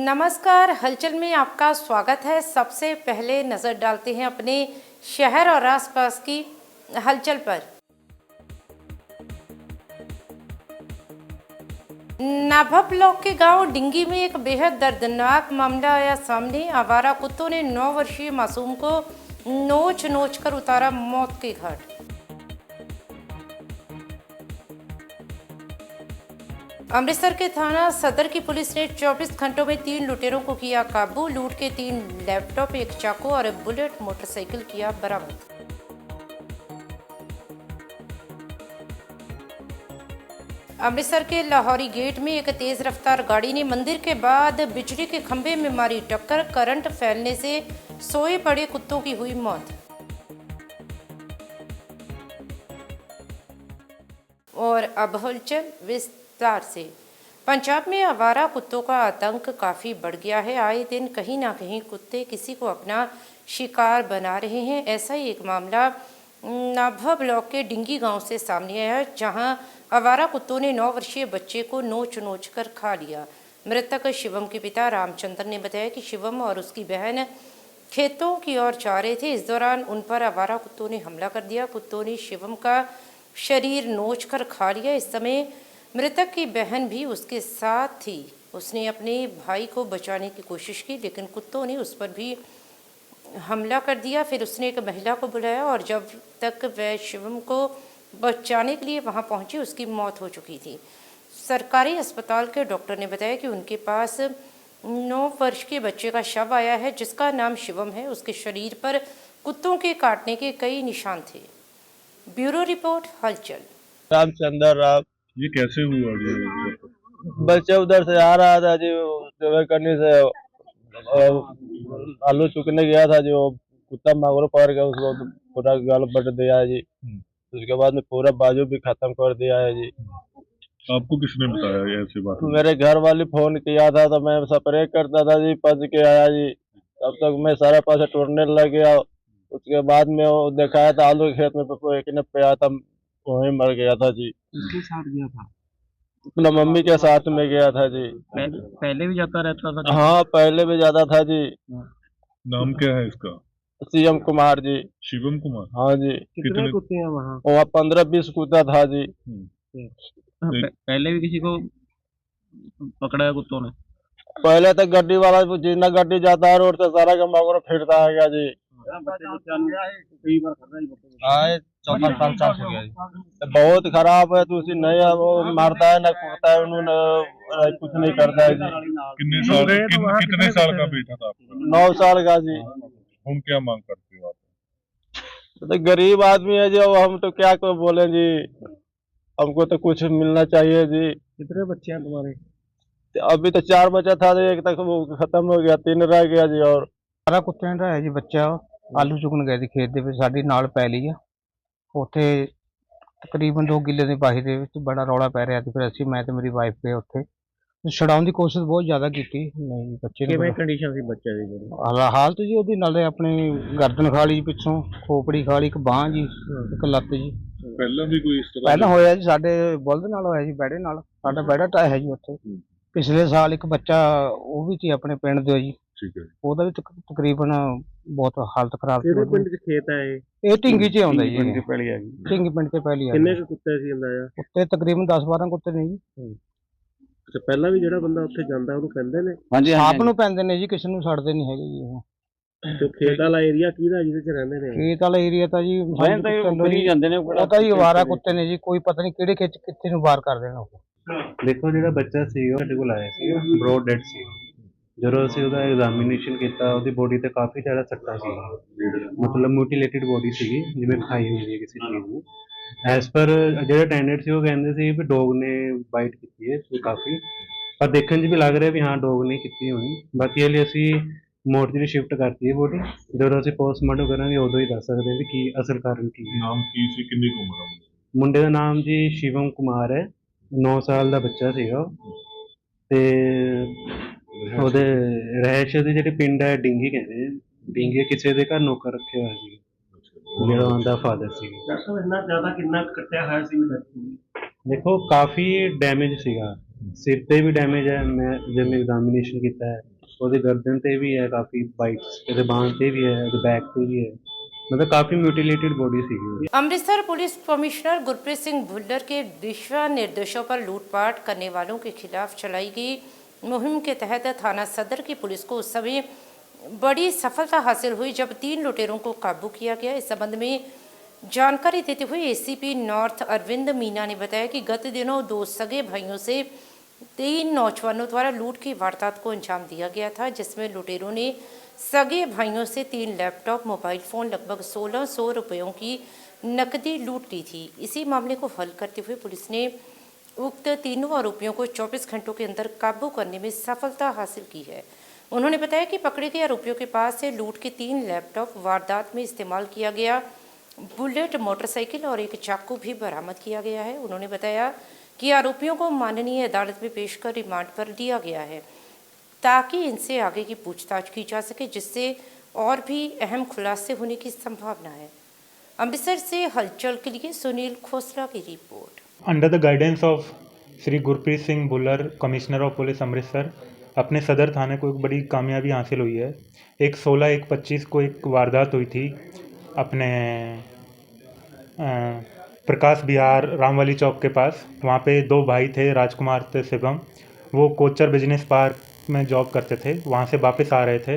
नमस्कार, हलचल में आपका स्वागत है। सबसे पहले नज़र डालते हैं अपने शहर और आसपास की हलचल पर। नाभा ब्लॉक के गांव डिंगी में एक बेहद दर्दनाक मामला आया सामने। आवारा कुत्तों ने 9 वर्षीय मासूम को नोच नोच कर उतारा मौत के घाट। अमृतसर के थाना सदर की पुलिस ने 24 घंटों में 3 लुटेरों को किया काबू। लूट के 3 लैपटॉप, 1 चाकू और एक बुलेट मोटरसाइकिल किया बरामद। अमृतसर के लाहौरी गेट में एक तेज रफ्तार गाड़ी ने मंदिर के बाद बिजली के खंभे में मारी टक्कर। करंट फैलने से सोए पड़े कुत्तों की हुई मौत। और अब हलचल विस्तार से। पंजाब में आवारा कुत्तों का आतंक काफ़ी बढ़ गया है। आए दिन कहीं ना कहीं कुत्ते किसी को अपना शिकार बना रहे हैं। ऐसा ही एक मामला नाभा ब्लॉक के डिंगी गांव से सामने आया, जहां आवारा कुत्तों ने 9 वर्षीय बच्चे को नोच नोच कर खा लिया। मृतक शिवम के पिता रामचंद्र ने बताया कि शिवम और उसकी बहन खेतों की ओर जा रहे थे। इस दौरान उन पर आवारा कुत्तों ने हमला कर दिया। कुत्तों ने शिवम का शरीर नोच कर खा लिया। इस समय मृतक की बहन भी उसके साथ थी। उसने अपने भाई को बचाने की कोशिश की, लेकिन कुत्तों ने उस पर भी हमला कर दिया। फिर उसने एक महिला को बुलाया और जब तक वह शिवम को बचाने के लिए वहां पहुंची, उसकी मौत हो चुकी थी। सरकारी अस्पताल के डॉक्टर ने बताया कि उनके पास 9 वर्ष के बच्चे का शव आया है, जिसका नाम शिवम है। उसके शरीर पर कुत्तों के काटने के कई निशान थे। ब्यूरो रिपोर्ट, हलचल। रामचंद्र राव। ये कैसे हुआ जी? बच्चे उधर से आ रहा था जी, सेवा करने से आलू चुकने गया था जी। वो कुत्ता मांगरो पकड़ गया, उसको तो पूरा गाल बट दिया है जी। उसके बाद में पूरा बाजू भी खत्म कर दिया है जी। आपको किसने बताया ये ऐसी बात? मेरे घर वाले फोन किया था तो मैं स्प्रे करता था जी, पच के आया जी। तब तक मैं सारा पासे टूटने लग गया। उसके बाद में वो दिखाया था आलू के खेत में, एक ने पे आया था, वहीं मर गया था जी। किसके साथ गया था? अपना मम्मी के साथ में गया था जी। पहले भी जाता रहता था? हाँ, पहले भी ज्यादा था जी। नाम क्या है इसका? सीएम कुमार जी। शिवम कुमार। हाँ जी। कितने कुत्ते हैं वहाँ? वहाँ 15-20 कुत्ता था जी। पहले भी किसी को पकड़ा है कुत्तों ने? पहले तो गड्डी वाला जितना गड्डी जाता है रोड से सारा का मगर फिरता है क्या जी। हाँ, 14 साल हो गया जी। बहुत खराब है, तो उसी नहीं है, वो मारता है ना कूटता है, उन्होंने कुछ नहीं करता है जी। कितने साल का बेटा था आपका? 9 साल का जी। हम क्या मांग करते हो आप? तो गरीब आदमी है जी, अब हम तो क्या को बोले जी। हमको तो कुछ मिलना चाहिए जी। कितने बच्चे हैं तुम्हारे? अभी तो 4 बच्चा था जी, एक तक वो खत्म हो गया, 3 रह गया जी। और ਸਾਰਾ ਕੁੱਤਿਆਂ ਦਾ ਹੈ ਜੀ ਬੱਚਾ। ਆਲੂ ਚੁਗਣ ਗਏ ਸੀ ਖੇਤ ਦੇ ਵਿੱਚ, ਸਾਡੀ ਨਾਲ ਪੈਲੀ ਆ ਉੱਥੇ ਤਕਰੀਬਨ 2 ਕਿੱਲੇ ਦੀ ਵਾਹੀ ਦੇ ਵਿੱਚ ਬੜਾ ਰੌਲਾ ਪੈ ਰਿਹਾ ਸੀ। ਫਿਰ ਅਸੀਂ, ਮੈਂ ਤੇ ਮੇਰੀ ਵਾਈਫ ਗਏ ਉੱਥੇ, ਛਡਾਉਣ ਦੀ ਕੋਸ਼ਿਸ਼ ਬਹੁਤ ਜ਼ਿਆਦਾ ਕੀਤੀ। ਨਹੀਂ, ਬੱਚੇ ਨੂੰ ਕਿਵੇਂ ਕੰਡੀਸ਼ਨ ਸੀ ਬੱਚੇ ਦੀ ਜਿਹੜੀ? ਹਾਲਤ ਜੀ ਉਹਦੀ ਨਾਲੇ ਆਪਣੀ ਗਰਦਨ ਖਾ ਲਈ ਪਿੱਛੋਂ, ਖੋਪੜੀ ਖਾ ਲਈ, ਇੱਕ ਬਾਂਹ ਜੀ, ਇੱਕ ਲੱਤ ਜੀ। ਪਹਿਲਾਂ ਵੀ ਕੋਈ ਇਸ ਤਰ੍ਹਾਂ ਪਹਿਲਾਂ ਹੋਇਆ ਜੀ, ਸਾਡੇ ਬੁਲਦ ਨਾਲ ਹੋਇਆ ਜੀ, ਬੈੜੇ ਨਾਲ। ਸਾਡਾ ਬੈੜਾ ਟਾਇਆ ਹੈ ਜੀ ਉੱਥੇ। ਪਿਛਲੇ ਸਾਲ ਇੱਕ ਬੱਚਾ ਉਹ ਵੀ ਸੀ ਆਪਣੇ ਪਿੰਡ ਦੇ ਜੀ, ਠੀਕ ਹੈ। ਉਹਦਾ ਵੀ ਤਕਰੀਬਨ ਬਹੁਤ ਹਾਲਤ ਖਰਾਬ ਸੀ। ਕਿਹੜੇ ਪਿੰਡ 'ਚ ਖੇਤ ਹੈ ਇਹ? ਇਹ ਢਿੰਗੀ 'ਚ ਆਉਂਦਾ ਜੀ। ਪਿੰਡ 'ਚ ਪੈਲੀ ਹੈਗੀ। ਢਿੰਗੀ ਪਿੰਡ ਤੇ ਪਹਿਲੀ ਆ। ਕਿੰਨੇ ਕੁ ਕੁੱਤੇ ਸੀ ਅੰਦਾਜ਼ਾ? ਕੁੱਤੇ ਤਕਰੀਬਨ 10-12 ਕੁੱਤੇ ਨੇ ਜੀ। ਅੱਛਾ, ਪਹਿਲਾਂ ਵੀ ਜਿਹੜਾ ਬੰਦਾ ਉੱਥੇ ਜਾਂਦਾ ਉਹਨੂੰ ਕਹਿੰਦੇ ਨੇ? ਹਾਂਜੀ, ਆਪ ਨੂੰ ਪੈਂਦੇ ਨੇ ਜੀ, ਕਿਸੇ ਨੂੰ ਛੱਡਦੇ ਨਹੀਂ ਹੈਗੇ ਜੀ ਉਹ। ਤੇ ਖੇਤ ਵਾਲਾ ਏਰੀਆ ਕਿਹਦਾ ਜਿਹਦੇ 'ਚ ਰਹਿੰਦੇ ਨੇ? ਖੇਤ ਵਾਲਾ ਏਰੀਆ ਤਾਂ ਜੀ ਜਾਂਦੇ ਨੇ ਉਹ ਤਾਂ ਜੀ ਅਵਾਰਾ ਕੁੱਤੇ ਨੇ ਜੀ, ਕੋਈ ਪਤਾ ਨਹੀਂ ਕਿਹੜੇ ਖੇਤ 'ਚ ਕਿੱਥੇ ਨੂੰ ਵਾਰ ਕਰ ਦੇਣਾ ਉਹ। ਦੇਖੋ, ਜਿਹੜਾ ਬੱਚਾ ਸੀ ਉਹ ਸਾਡੇ ਕੋਲ ਆਇਆ ਸੀ, ਬ੍ਰੌਡ ਡੈਡ ਸੀ। ਜਦੋਂ ਅਸੀਂ ਉਹਦਾ ਐਗਜ਼ਾਮੀਨੇਸ਼ਨ ਕੀਤਾ, ਉਹਦੀ ਬੋਡੀ ਤੇ ਕਾਫੀ ਜ਼ਿਆਦਾ ਸੱਟਾਂ ਸੀ, ਮਤਲਬ ਮਿਊਟੀਲੇਟਿਡ ਬੋਡੀ ਸੀਗੀ, ਜਿਵੇਂ ਖਾਈ ਹੋਈ ਹੈ ਕਿਸੇ ਚੀਜ਼ ਨੂੰ। ਐਜ਼ ਪਰ ਜਿਹੜੇ ਅਟੈਂਡੈਂਟ ਸੀ ਉਹ ਕਹਿੰਦੇ ਸੀ ਵੀ ਡੋਗ ਨੇ ਬਾਈਟ ਕੀਤੀ ਹੈ ਕਾਫੀ, ਪਰ ਦੇਖਣ 'ਚ ਵੀ ਲੱਗ ਰਿਹਾ ਵੀ ਹਾਂ ਡੋਗ ਨੇ ਕੀਤੀ ਹੋਣੀ। ਬਾਕੀ ਇਹ ਲਈ ਅਸੀਂ ਮੋਰਚਰੀ ਸ਼ਿਫਟ ਕਰਤੀ ਹੈ ਬੋਡੀ। ਜਦੋਂ ਅਸੀਂ ਪੋਸਟਮਾਰਟਮ ਕਰਾਂਗੇ ਉਦੋਂ ਹੀ ਦੱਸ ਸਕਦੇ ਹਾਂ ਵੀ ਕੀ ਅਸਲ ਕਾਰਨ ਕੀ ਹੈ। ਨਾਮ ਕੀ ਸੀ, ਕਿੰਨੀ ਕੁ ਉਮਰ ਹੈ? ਮੁੰਡੇ ਦਾ ਨਾਮ ਜੀ ਸ਼ਿਵਮ ਕੁਮਾਰ ਹੈ, 9 ਸਾਲ ਦਾ ਬੱਚਾ ਸੀਗਾ ਉਹ। ਤੇ ਉਹਦੇ ਰਹਿਸ਼ ਦੇ ਜਿਹੜੇ ਪਿੰਡ ਹੈ ਡਿੰਗੀ ਕਹਿੰਦੇ ਆ। ਡਿੰਗੀ ਕਿਸੇ ਦੇ ਘਰ ਨੌਕਰ ਰੱਖਿਆ ਹੋਇਆ ਸੀ, ਜਿਹੜਾ ਉਹਦਾ ਫਾਦਰ ਸੀ। ਇੰਨਾ ਜ਼ਿਆਦਾ ਕਿੰਨਾ ਕੱਟਿਆ ਹੋਇਆ ਸੀ? ਦੇਖੋ, ਕਾਫੀ ਡੈਮੇਜ ਸੀਗਾ, ਸਿਰ ਤੇ ਵੀ ਡੈਮੇਜ ਹੈ। ਮੈਂ ਜਿਵੇਂ ਐਗਜ਼ਾਮੀਨੇਸ਼ਨ ਕੀਤਾ ਹੈ, ਉਹਦੇ ਗਰਦਨ ਤੇ ਵੀ ਹੈ ਕਾਫੀ ਬਾਈਟਸ, ਇਹਦੇ ਬਾਂਹ ਤੇ ਵੀ ਹੈ, ਇਹਦੇ ਬੈਕ ਤੇ ਵੀ ਹੈ, मतलब काफ़ी म्यूटिलेटेड बॉडी थी। अमृतसर पुलिस कमिश्नर गुरप्रीत सिंह भुल्लर के दिशा निर्देशों पर लूटपाट करने वालों के खिलाफ चलाई गई मुहिम के तहत थाना सदर की पुलिस को उस समय बड़ी सफलता हासिल हुई जब 3 लुटेरों को काबू किया गया। इस संबंध में जानकारी देते हुए एसीपी नॉर्थ अरविंद मीना ने बताया कि गत दिनों 2 सगे भाइयों से 3 नौजवानों द्वारा लूट की वारदात को अंजाम दिया गया था, जिसमें लुटेरों ने सगे भाइयों से 3 लैपटॉप, मोबाइल फ़ोन, लगभग 1600 रुपयों की नकदी लूट ली थी। इसी मामले को हल करते हुए पुलिस ने उक्त तीनों आरोपियों को 24 घंटों के अंदर काबू करने में सफलता हासिल की है। उन्होंने बताया कि पकड़े गए आरोपियों के पास से लूट के 3 लैपटॉप, वारदात में इस्तेमाल किया गया बुलेट मोटरसाइकिल और एक चाकू भी बरामद किया गया है। उन्होंने बताया कि आरोपियों को माननीय अदालत में पेश कर रिमांड पर लिया गया है ताकि इनसे आगे की पूछताछ की जा सके, जिससे और भी अहम खुलासे होने की संभावना है। अमृतसर से हलचल के लिए सुनील खोसला की report. Under the guidance of Shri Gurpreet Singh Bhullar, commissioner of police Amritsar, अपने सदर थाने को एक बड़ी कामयाबी हासिल हुई है। एक 16/1/25 को एक वारदात हुई थी अपने प्रकाश विहार रामवाली चौक के पास। वहाँ पे 2 भाई थे, राजकुमार थे शिवम। वो कोचर बिजनेस पार्क में जॉब करते थे, वहाँ से वापस आ रहे थे।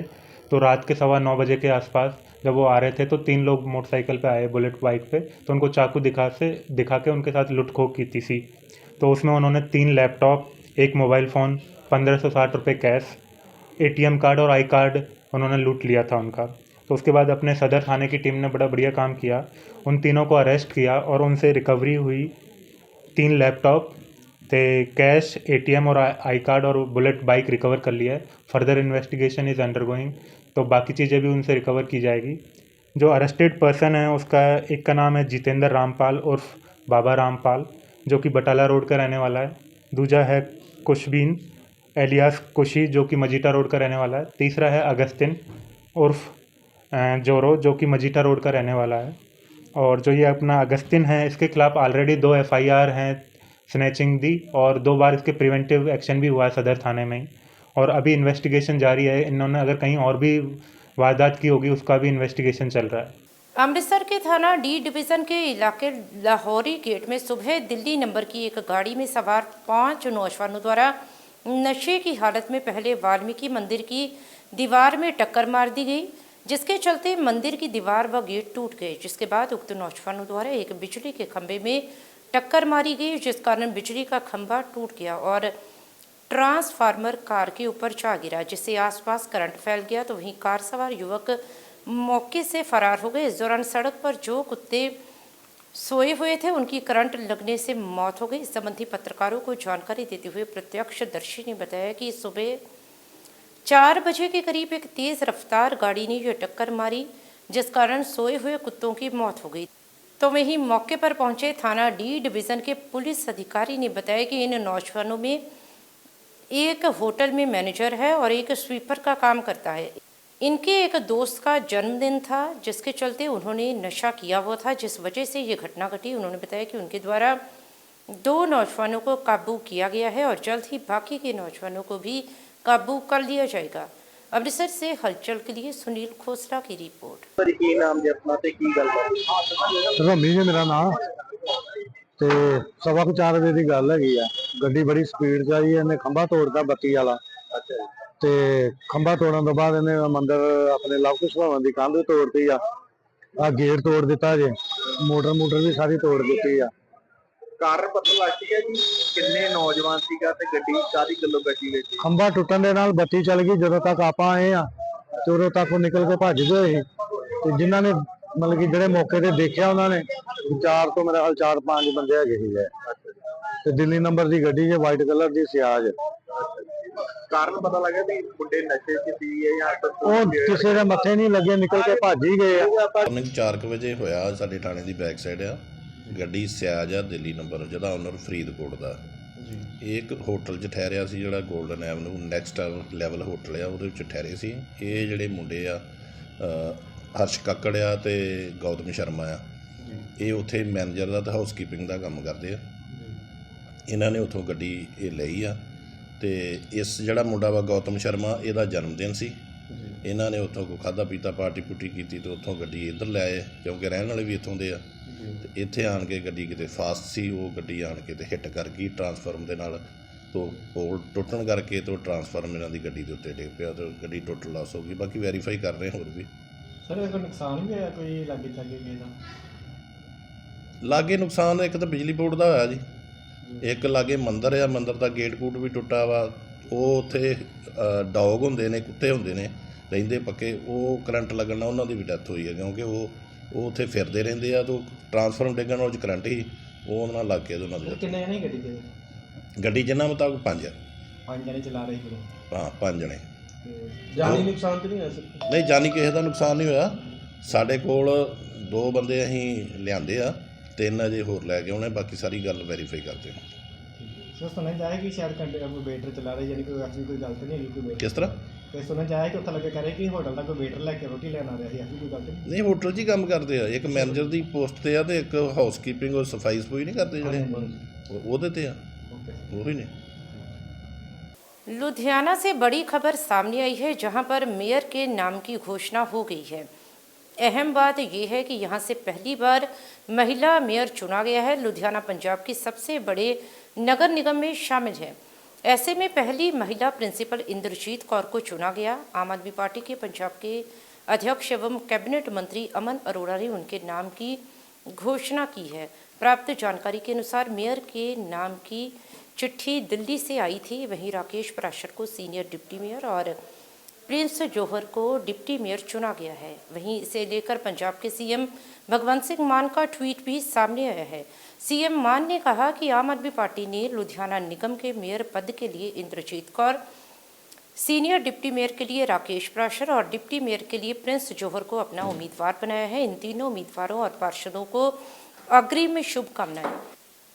तो रात के 9:15 बजे के आसपास जब वो आ रहे थे तो 3 लोग मोटरसाइकिल पे आए, बुलेट बाइक पे। तो उनको चाकू दिखा के उनके साथ लुट खो की थी। तो उसमें उन्होंने 3 लैपटॉप, 1 मोबाइल फ़ोन, 1560 रुपये कैश, ATM कार्ड और आई कार्ड उन्होंने लूट लिया था उनका। तो उसके बाद अपने सदर थाने की टीम ने बड़ा बढ़िया काम किया, उन तीनों को अरेस्ट किया और उनसे रिकवरी हुई 3 लैपटॉप थे, कैश, ATM और आई कार्ड और बुलेट बाइक रिकवर कर लिया है। फर्दर इन्वेस्टिगेशन इज़ अंडरगोइंग, तो बाकी चीज़ें भी उनसे रिकवर की जाएगी। जो अरेस्टेड पर्सन है उसका एक का नाम है जितेंद्र रामपाल उर्फ बाबा रामपाल, जो कि बटाला रोड का रहने वाला है। दूजा है कुशबीन एलियास कुशी, जो कि मजीठा रोड का रहने वाला है। तीसरा है अगस्तिन उर्फ जोरो, जो कि मजीठा रोड का रहने वाला है। और जो ये अपना अगस्तिन है, इसके खिलाफ ऑलरेडी 2 FIR हैं स्नैचिंग दी, और 2 बार इसके प्रिवेंटिव एक्शन भी हुआ है सदर थाने में ही। और अभी इन्वेस्टिगेशन जारी है, इन्होंने अगर कहीं और भी वारदात की होगी उसका भी इन्वेस्टिगेशन चल रहा है। अमृतसर के थाना D डिवीज़न के इलाके लाहौरी गेट में सुबह दिल्ली नंबर की एक गाड़ी में सवार 5 नौजवानों द्वारा नशे की हालत में पहले वाल्मीकि मंदिर की दीवार में टक्कर मार दी गई, जिसके चलते मंदिर की दीवार व गेट टूट गए। जिसके बाद उक्त नौजवानों द्वारा एक बिजली के खंभे में टक्कर मारी गई, जिस कारण बिजली का खंभा टूट गया और ट्रांसफार्मर कार के ऊपर जा गिरा, जिससे आसपास करंट फैल गया। तो वहीं कार सवार युवक मौके से फरार हो गए। इस दौरान सड़क पर जो कुत्ते सोए हुए थे उनकी करंट लगने से मौत हो गई। इस संबंधी पत्रकारों को जानकारी देते हुए प्रत्यक्षदर्शी ने बताया कि सुबह 4 बजे के करीब एक तेज़ रफ्तार गाड़ी ने यह टक्कर मारी, जिस कारण सोए हुए कुत्तों की मौत हो गई। तो वहीं मौके पर पहुंचे थाना D डिवीज़न के पुलिस अधिकारी ने बताया कि इन नौजवानों में एक होटल में मैनेजर है और एक स्वीपर का काम करता है। इनके एक दोस्त का जन्मदिन था, जिसके चलते उन्होंने नशा किया हुआ था, जिस वजह से ये घटना घटी। उन्होंने बताया कि उनके द्वारा 2 नौजवानों को काबू किया गया है और जल्द ही बाकी के नौजवानों को भी काबू कर लिया जाएगा। अमृतसर से हलचल के लिए सुनील खोसला की रिपोर्ट। रमी जी मेरा नाम ਤੇ 4:15 ਵਜੇ ਦੀ ਗੱਲ ਹੈਗੀ ਆ। ਗੱਡੀ ਬੜੀ ਸਪੀਡ 'ਚ ਆਈ, ਇਹਨੇ ਖੰਭਾ ਤੋੜਦਾ ਬੱਤੀ ਵਾਲਾ। ਤੇ ਖੰਭਾ ਤੋੜਨ ਤੋਂ ਬਾਅਦ ਇਹਨੇ ਮੰਦਰ ਆਪਣੇ ਲਵਕੁਸ਼ ਭਵਨ ਦੀ ਕੰਧ ਤੋੜਤੀ ਆ ਗੇਟ ਤੋੜ ਦਿੱਤਾ ਜੇ, ਮੋਟਰ ਵੀ ਸਾਰੀ ਤੋੜ ਦਿੱਤੀ ਆ। ਕਾਰਨ ਪਤਾ ਲੱਗ ਗਿਆ ਜੀ ਕਿੰਨੇ ਨੌਜਵਾਨ ਸੀਗਾ ਤੇ ਗੱਡੀ ਕਾਹਦੀ ਗੱਲੋਂ ਗੱਡੀ ਵਿੱਚ? ਖੰਭਾ ਟੁੱਟਣ ਦੇ ਨਾਲ ਬੱਤੀ ਚੱਲ ਗਈ। ਜਦੋਂ ਤੱਕ ਆਪਾਂ ਆਏ ਆ ਤੇ ਉਦੋਂ ਤੱਕ ਉਹ ਨਿਕਲ ਕੇ ਭੱਜ ਗਏ ਸੀ। ਤੇ ਜਿਨ੍ਹਾਂ ਨੇ मतलब कि ਜਿਹੜੇ ਮੌਕੇ ਤੇ ਦੇਖਿਆ ਉਹਨਾਂ ਨੇ 4 ਤੋਂ ਮੇਰੇ ਹਾਲ 4-5 ਬੰਦੇ ਹੈਗੇ ਸੀਗੇ ਤੇ ਦਿੱਲੀ ਨੰਬਰ ਦੀ ਗੱਡੀ ਹੈ, ਵਾਈਟ ਕਲਰ ਦੀ ਸਿਆਜ। ਕਾਰਨ ਪਤਾ ਲੱਗਾ ਵੀ ਮੁੰਡੇ ਨਸ਼ੇ 'ਚ ਸੀ ਜਾਂ ਉਹ ਕਿਸੇ ਦੇ ਮੱਥੇ ਨਹੀਂ ਲੱਗੇ, ਨਿਕਲ ਕੇ ਭੱਜ ਹੀ ਗਏ ਆ। 4 ਵਜੇ ਹੋਇਆ। ਸਾਡੇ ਥਾਣੇ ਦੀ ਬੈਕ ਸਾਈਡ ਆ ਗੱਡੀ ਸਿਆਜ ਆ, ਦਿੱਲੀ ਨੰਬਰ, ਜਿਹਦਾ ਓਨਰ ਫਰੀਦਕੋਟ ਦਾ। ਇਹ ਇੱਕ ਹੋਟਲ 'ਚ ਠਹਿਰਿਆ ਸੀ, ਜਿਹੜਾ golden avenue next level hotel ਆ, ਉਹਦੇ ਵਿੱਚ ਠਹਿਰੇ ਸੀ। ਇਹ ਜਿਹੜੇ ਮੁੰਡੇ ਆ ਹਰਸ਼ ਕੱਕੜ ਆ ਤੇ ਗੌਤਮ ਸ਼ਰਮਾ ਆ, ਇਹ ਉੱਥੇ ਮੈਨੇਜਰ ਦਾ ਤੇ ਹਾਊਸਕੀਪਿੰਗ ਦਾ ਕੰਮ ਕਰਦੇ ਆ। ਇਹਨਾਂ ਨੇ ਉੱਥੋਂ ਗੱਡੀ ਇਹ ਲਈ ਆ ਤੇ ਇਸ ਜਿਹੜਾ ਮੁੰਡਾ ਵਾ ਗੌਤਮ ਸ਼ਰਮਾ, ਇਹਦਾ ਜਨਮ ਦਿਨ ਸੀ। ਇਹਨਾਂ ਨੇ ਉੱਥੋਂ ਕੋਈ ਖਾਧਾ ਪੀਤਾ ਪਾਰਟੀ ਪੁੱਟੀ ਕੀਤੀ ਤੇ ਉੱਥੋਂ ਗੱਡੀ ਇੱਧਰ ਲੈ ਆਏ, ਕਿਉਂਕਿ ਰਹਿਣ ਵਾਲੇ ਵੀ ਇੱਥੋਂ ਦੇ ਆ। ਤੇ ਇੱਥੇ ਆਣ ਕੇ ਗੱਡੀ ਕਿਤੇ ਫਾਸਟ ਸੀ, ਉਹ ਗੱਡੀ ਆਣ ਕੇ ਤੇ ਹਿੱਟ ਕਰ ਗਈ ਟਰਾਂਸਫਾਰਮ ਦੇ ਨਾਲ। ਤੋਂ ਪੋਲ ਟੁੱਟਣ ਕਰਕੇ ਤੋਂ ਟਰਾਂਸਫਾਰਮ ਇਹਨਾਂ ਦੀ ਗੱਡੀ ਦੇ ਉੱਤੇ ਡਿੱਗ ਪਿਆ ਤੇ ਗੱਡੀ ਟੋਟਲ ਲਾਸ ਹੋ ਗਈ। ਬਾਕੀ ਵੈਰੀਫਾਈ ਕਰ ਰਹੇ ਹੋਰ ਵੀ। ਸਰ ਇਹਦਾ ਕੋਈ ਨੁਕਸਾਨ ਵੀ ਹੋਇਆ ਕੋਈ ਲਾਗੇ ਚਾਗੇ ਕਿਸੇ ਦਾ? ਲਾਗੇ ਨੁਕਸਾਨ ਇੱਕ ਤਾਂ ਬਿਜਲੀ ਬੋਰਡ ਦਾ ਹੋਇਆ ਜੀ, ਇੱਕ ਲਾਗੇ ਮੰਦਿਰ ਆ, ਮੰਦਿਰ ਦਾ ਗੇਟ ਗੂਟ ਵੀ ਟੁੱਟਾ ਵਾ। ਉਹ ਉੱਥੇ ਡੌਗ ਹੁੰਦੇ ਨੇ, ਕੁੱਤੇ ਹੁੰਦੇ ਨੇ ਰਹਿੰਦੇ ਪੱਕੇ, ਉਹ ਕਰੰਟ ਲੱਗਣ ਨਾਲ ਉਹਨਾਂ ਦੀ ਵੀ ਡੈਥ ਹੋਈ ਹੈ, ਕਿਉਂਕਿ ਉਹ ਉੱਥੇ ਫਿਰਦੇ ਰਹਿੰਦੇ ਆ। ਤਾਂ ਟਰਾਂਸਫਾਰਮ ਡਿੱਗਣ ਨਾਲ ਕਰੰਟ ਹੀ ਉਹ ਨਾਲ ਲੱਗ ਕੇ ਉਹਨਾਂ ਦੀ ਕਿੰਨੇ ਜਣੇ ਗੱਡੀ ਤੇ? ਗੱਡੀ ਜਿੰਨਾ ਮੁਤਾਬਕ 5 ਆ। 5 ਜਣੇ ਚਲਾ ਰਹੇ ਸੀ? ਹਾਂ 5 ਜਣੇ। ਜਾਨੀ ਨੁਕਸਾਨ ਤਾਂ ਨਹੀਂ ਹੋਇਆ ਸਰ? ਨਹੀਂ, ਜਾਨੀ ਕਿਸੇ ਦਾ ਨੁਕਸਾਨ ਨਹੀਂ ਹੋਇਆ। ਸਾਡੇ ਕੋਲ 2 ਬੰਦੇ ਅਸੀਂ ਲਿਆਂਦੇ ਆ, 3 ਅਜੇ ਹੋਰ ਲੈ ਕੇ ਆਉਣੇ। ਬਾਕੀ ਸਾਰੀ ਗੱਲ ਵੈਰੀਫਾਈ ਕਰਦੇ ਹਾਂ। ਸਰ ਸੁਣਿਆ ਜਾਏ ਕਿ ਸ਼ਾਇਦ ਕੋਈ ਵੇਟਰ ਚਲਾ ਰਹੇ, ਯਾਨੀ ਕੋਈ ਐਸੀ ਕੋਈ ਗੱਲ ਤਾਂ ਨਹੀਂ ਹੈਗੀ ਕੋਈ? ਕਿਸ ਤਰ੍ਹਾਂ? ਤੇ ਸੁਣਿਆ ਜਾਏ ਕਿ ਉੱਥੇ ਲੱਗੇ ਕਹ ਰਹੇ ਕਿ ਹੋਟਲ ਦਾ ਕੋਈ ਵੇਟਰ ਲੈ ਕੇ ਰੋਟੀ ਲੈਣ ਆ ਰਿਹਾ ਸੀ, ਐਸੀ ਕੋਈ ਗੱਲ ਤਾਂ ਨਹੀਂ? ਨਹੀਂ, ਹੋਟਲ 'ਚ ਹੀ ਕੰਮ ਕਰਦੇ ਆ। ਇੱਕ ਮੈਨੇਜਰ ਦੀ ਪੋਸਟ 'ਤੇ ਆ ਤੇ ਇੱਕ ਹਾਊਸਕੀਪਿੰਗ ਔਰ ਸਫਾਈ ਸਫੂਈ ਨਹੀਂ ਕਰਦੇ ਜਿਹੜੇ, ਉਹਦੇ 'ਤੇ ਆ, ਉਹ ਹੀ ਨੇ। लुधियाना से बड़ी खबर सामने आई है, जहां पर मेयर के नाम की घोषणा हो गई है। अहम बात यह है कि यहां से पहली बार महिला मेयर चुना गया है। लुधियाना पंजाब की सबसे बड़े नगर निगम में शामिल है। ऐसे में पहली महिला प्रिंसिपल इंद्रजीत कौर को चुना गया। आम आदमी पार्टी के पंजाब के अध्यक्ष एवं कैबिनेट मंत्री अमन अरोड़ा ने उनके नाम की घोषणा की है। प्राप्त जानकारी के अनुसार मेयर के नाम की चिट्ठी दिल्ली से आई थी। वहीं राकेश पराशर को सीनियर डिप्टी मेयर और प्रिंस जौहर को डिप्टी मेयर चुना गया है। वहीं इसे लेकर पंजाब के सीएम भगवंत सिंह मान का ट्वीट भी सामने आया है। सीएम मान ने कहा कि आम आदमी पार्टी ने लुधियाना निगम के मेयर पद के लिए Inderjit Kaur, senior deputy mayor के लिए राकेश पराशर और डिप्टी मेयर के लिए प्रिंस जौहर को अपना उम्मीदवार बनाया है। इन तीनों उम्मीदवारों और पार्षदों को अग्रिम शुभकामनाएं।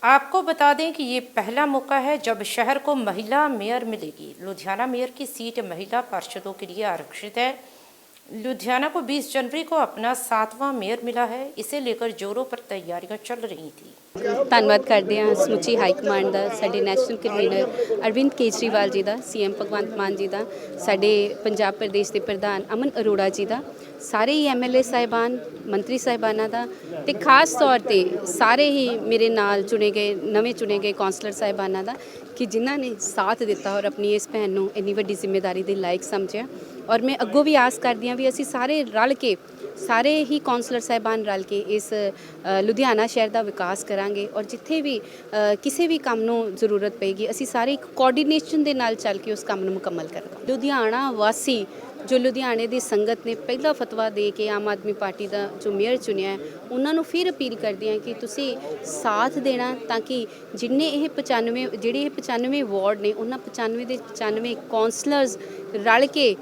आपको बता दें कि ये पहला मौका है जब शहर को महिला मेयर मिलेगी। लुधियाना मेयर की सीट महिला पार्षदों के लिए आरक्षित है। लुधियाना को 20 जनवरी को अपना 7वां मेयर मिला है। इसे लेकर जोरों पर तैयारियां चल रही थी। ਧੰਨਵਾਦ ਕਰਦੇ ਹਾਂ ਸਮੁੱਚੀ ਹਾਈ ਕਮਾਂਡ ਦਾ, ਸਾਡੇ ਨੈਸ਼ਨਲ ਕਨਵੀਨਰ ਅਰਵਿੰਦ ਕੇਜਰੀਵਾਲ ਜੀ ਦਾ, ਸੀਐਮ ਭਗਵੰਤ ਮਾਨ ਜੀ ਦਾ, ਸਾਡੇ ਪੰਜਾਬ ਪ੍ਰਦੇਸ਼ ਦੇ ਪ੍ਰਧਾਨ ਅਮਨ ਅਰੋੜਾ ਜੀ ਦਾ, ਸਾਰੇ ਹੀ ਐਮਐਲਏ ਸਾਹਿਬਾਨ, ਮੰਤਰੀ ਸਾਹਿਬਾਨਾਂ ਦਾ, ਤੇ ਖਾਸ ਤੌਰ ਤੇ ਸਾਰੇ ਹੀ ਮੇਰੇ ਨਾਲ ਚੁਣੇ ਗਏ ਨਵੇਂ ਚੁਣੇ ਗਏ ਕੌਂਸਲਰ ਸਾਹਿਬਾਨਾਂ ਦਾ, ਕਿ ਜਿਨ੍ਹਾਂ ਨੇ ਸਾਥ ਦਿੱਤਾ ਔਰ ਆਪਣੀ ਇਸ ਭੈਣ ਨੂੰ ਇੰਨੀ ਵੱਡੀ ਜ਼ਿੰਮੇਵਾਰੀ ਦੇ ਲਾਇਕ ਸਮਝਿਆ। ਔਰ ਮੈਂ ਅੱਗੋਂ ਵੀ ਆਸ ਕਰਦੀ ਹਾਂ ਵੀ ਅਸੀਂ ਸਾਰੇ ਰਲ ਕੇ, ਸਾਰੇ ਹੀ ਕੌਂਸਲਰ ਸਾਹਿਬਾਨ ਰਲ ਕੇ ਇਸ ਲੁਧਿਆਣਾ ਸ਼ਹਿਰ ਦਾ ਵਿਕਾਸ ਕਰਾਂਗੇ। ਔਰ ਜਿੱਥੇ ਵੀ ਕਿਸੇ ਵੀ ਕੰਮ ਨੂੰ ਜ਼ਰੂਰਤ ਪਏਗੀ, ਅਸੀਂ ਸਾਰੇ ਇੱਕ ਕੋਆਰਡੀਨੇਸ਼ਨ ਦੇ ਨਾਲ ਚੱਲ ਕੇ ਉਸ ਕੰਮ ਨੂੰ ਮੁਕੰਮਲ ਕਰਾਂਗੇ। ਲੁਧਿਆਣਾ ਵਾਸੀ ਜੋ ਲੁਧਿਆਣੇ ਦੀ ਸੰਗਤ ਨੇ ਪਹਿਲਾ ਫਤਵਾ ਦੇ ਕੇ ਆਮ ਆਦਮੀ ਪਾਰਟੀ ਦਾ ਜੋ ਮੇਅਰ ਚੁਣਿਆ ਹੈ, ਉਹਨਾਂ ਨੂੰ ਫਿਰ ਅਪੀਲ ਕਰਦੀ ਹਾਂ ਕਿ ਤੁਸੀਂ ਸਾਥ ਦੇਣਾ, ਤਾਂ ਕਿ ਜਿੰਨੇ ਇਹ 95 ਵਾਰਡ ਨੇ, ਉਹਨਾਂ 95 ਦੇ 95 ਕੌਂਸਲਰਸ ਰਲ ਕੇ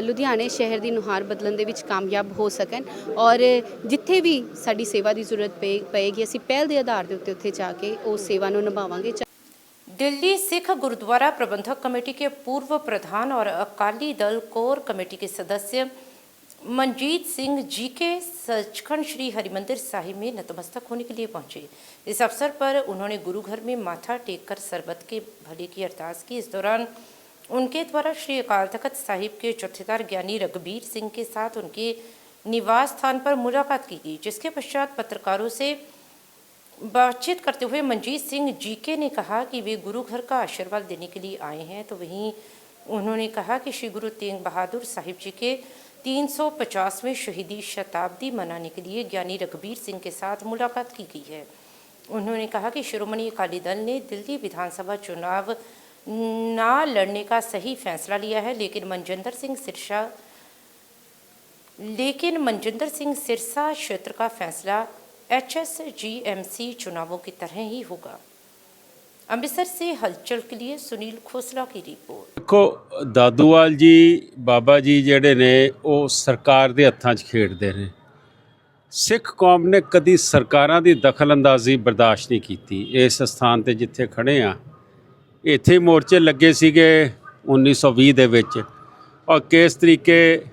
ਲੁਧਿਆਣੇ ਸ਼ਹਿਰ ਦੀ ਨੁਹਾਰ ਬਦਲਣ ਦੇ ਵਿੱਚ ਕਾਮਯਾਬ ਹੋ ਸਕਣ। ਔਰ ਜਿੱਥੇ ਵੀ ਸਾਡੀ ਸੇਵਾ ਦੀ ਜ਼ਰੂਰਤ ਪਏਗੀ, ਅਸੀਂ ਪਹਿਲ ਦੇ ਆਧਾਰ ਦੇ ਉੱਤੇ ਉੱਥੇ ਜਾ ਕੇ ਉਹ ਸੇਵਾ ਨੂੰ ਨਿਭਾਵਾਂਗੇ। दिल्ली सिख गुरुद्वारा प्रबंधक कमेटी के पूर्व प्रधान और अकाली दल कोर कमेटी के सदस्य मनजीत सिंह जी के सचखंड श्री हरिमंदिर साहिब में नतमस्तक होने के लिए पहुंचे। इस अवसर पर उन्होंने गुरु घर में माथा टेक कर सरबत के भले की अरदास की। इस दौरान उनके द्वारा श्री अकाल तख्त साहिब के चौथेदार ज्ञानी रघबीर सिंह के साथ उनके निवास स्थान पर मुलाकात की गई, जिसके पश्चात पत्रकारों से बातचीत करते हुए मनजीत सिंह जीके ने कहा कि वे गुरु घर का आशीर्वाद देने के लिए आए हैं। तो वहीं उन्होंने कहा कि श्री गुरु तेग बहादुर साहिब जी के 350वें शहीदी शताब्दी मनाने के लिए ज्ञानी रघबीर सिंह के साथ मुलाकात की गई है। उन्होंने कहा कि शिरोमणि अकाली दल ने दिल्ली विधानसभा चुनाव ना लड़ने का सही फैसला लिया है, लेकिन मनजिंदर सिंह सिरसा क्षेत्र का फैसला HSGMC चुनावों की तरह ही होगा। अमृतसर से हलचल के लिए सुनील खोसला की रिपोर्ट। देखो, ਦਾਦੂਵਾਲ जी बाबा जी ਜਿਹੜੇ ਨੇ ਉਹ ਸਰਕਾਰ ਦੇ ਹੱਥਾਂ 'ਚ ਖੇਡਦੇ ਨੇ। ਸਿੱਖ ਕੌਮ ਨੇ ਕਦੀ ਸਰਕਾਰਾਂ ਦੀ ਦਖਲਅੰਦਾਜ਼ੀ ਬਰਦਾਸ਼ਤ ਨਹੀਂ ਕੀਤੀ। ਇਸ ਸਥਾਨ ਤੇ ਜਿੱਥੇ ਖੜੇ ਆ, ਇੱਥੇ ਮੋਰਚੇ ਲੱਗੇ ਸੀਗੇ 1920 ਦੇ ਵਿੱਚ, ਔਰ ਕਿਸ ਤਰੀਕੇ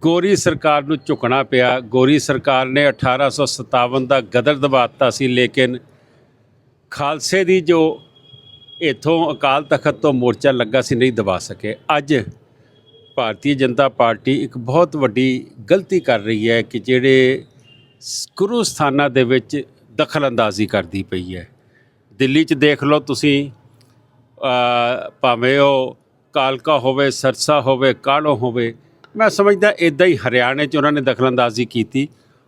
ਗੋਰੀ ਸਰਕਾਰ ਨੂੰ ਝੁਕਣਾ ਪਿਆ। ਗੋਰੀ ਸਰਕਾਰ ਨੇ 1857 ਦਾ ਗਦਰ ਦਬਾ ਦਿੱਤਾ ਸੀ, ਲੇਕਿਨ ਖਾਲਸੇ ਦੀ ਜੋ ਇੱਥੋਂ ਅਕਾਲ ਤਖਤ ਤੋਂ ਮੋਰਚਾ ਲੱਗਾ ਸੀ, ਨਹੀਂ ਦਬਾ ਸਕੇ। ਅੱਜ ਭਾਰਤੀ ਜਨਤਾ ਪਾਰਟੀ ਇੱਕ ਬਹੁਤ ਵੱਡੀ ਗਲਤੀ ਕਰ ਰਹੀ ਹੈ ਕਿ ਜਿਹੜੇ ਗੁਰੂ ਸਥਾਨਾਂ ਦੇ ਵਿੱਚ ਦਖਲ ਅੰਦਾਜ਼ੀ ਕਰਦੀ ਪਈ ਹੈ। ਦਿੱਲੀ 'ਚ ਦੇਖ ਲਓ ਤੁਸੀਂ, ਭਾਵੇਂ ਉਹ ਕਾਲਕਾ ਹੋਵੇ, ਸਰਸਾ ਹੋਵੇ, ਕਾਲੋ ਹੋਵੇ, ਮੈਂ ਸਮਝਦਾ ਇੱਦਾਂ ਹੀ ਹਰਿਆਣੇ 'ਚ ਉਹਨਾਂ ਨੇ ਦਖਲ ਅੰਦਾਜ਼ੀ ਕੀਤੀ।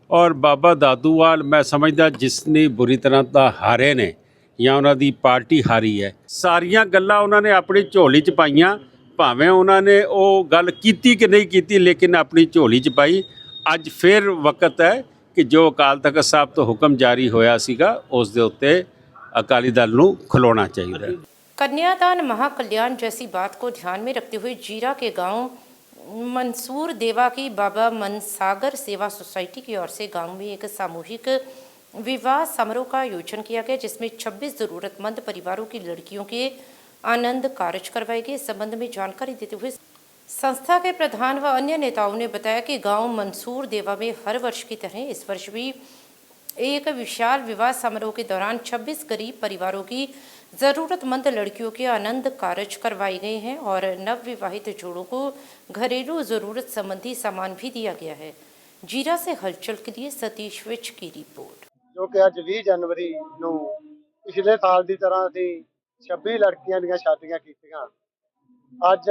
ਔਰ ਬਾਬਾ ਦਾਦੂਵਾਲ ਮੈਂ ਸਮਝਦਾ ਜਿਸ ਨੇ ਬੁਰੀ ਤਰ੍ਹਾਂ ਦਾ ਹਾਰੇ ਨੇ ਜਾਂ ਉਹਨਾਂ ਦੀ ਪਾਰਟੀ ਹਾਰੀ ਹੈ, ਸਾਰੀਆਂ ਗੱਲਾਂ ਉਹਨਾਂ ਨੇ ਆਪਣੀ ਝੋਲੀ 'ਚ ਪਾਈਆਂ। ਭਾਵੇਂ ਉਹਨਾਂ ਨੇ ਉਹ ਗੱਲ ਕੀਤੀ ਕਿ ਨਹੀਂ ਕੀਤੀ, ਲੇਕਿਨ ਆਪਣੀ ਝੋਲੀ 'ਚ ਪਾਈ। ਅੱਜ ਫਿਰ ਵਕਤ ਹੈ ਕਿ ਜੋ ਅਕਾਲ ਤਖਤ ਸਾਹਿਬ ਤੋਂ ਹੁਕਮ ਜਾਰੀ ਹੋਇਆ ਸੀਗਾ ਉਸ ਦੇ ਉੱਤੇ अकाली दल ਨੂੰ ਖਲੋਣਾ चाहिए। कन्यादान महाकल्याण जैसी बात को ध्यान में रखते हुए जीरा के गांव मंसूर देवा की बाबा मनसागर सेवा सोसाइटी की ओर से गांव में एक सामूहिक विवाह समारोह का आयोजन किया गया, जिसमें 26 ज़रूरतमंद परिवारों की लड़कियों के आनंद कारज करवाए गए। इस संबंध में जानकारी देते हुए संस्था के प्रधान व अन्य नेताओं ने बताया कि गांव मंसूर देवा में हर वर्ष की तरह इस वर्ष भी एक विशाल विवाह समारोह के दौरान 26 गरीब परिवारों की ज़रूरतमंद लड़कियों के आनंद कारज करवाए गए हैं और नवविवाहित जोड़ों को घरेलू ज़रूरत संबंधी सामान भी दिया गया है। जीरा से हलचल के लिए सतीश विच की रिपोर्ट। जो कि अज 20 जनवरी ਨੂੰ ਪਿਛਲੇ ਸਾਲ ਦੀ ਤਰ੍ਹਾਂ ਅਸੀਂ 26 ਲੜਕੀਆਂ ਦੀਆਂ ਸ਼ਾਦੀਆਂ ਕੀਤੀਆਂ। ਅੱਜ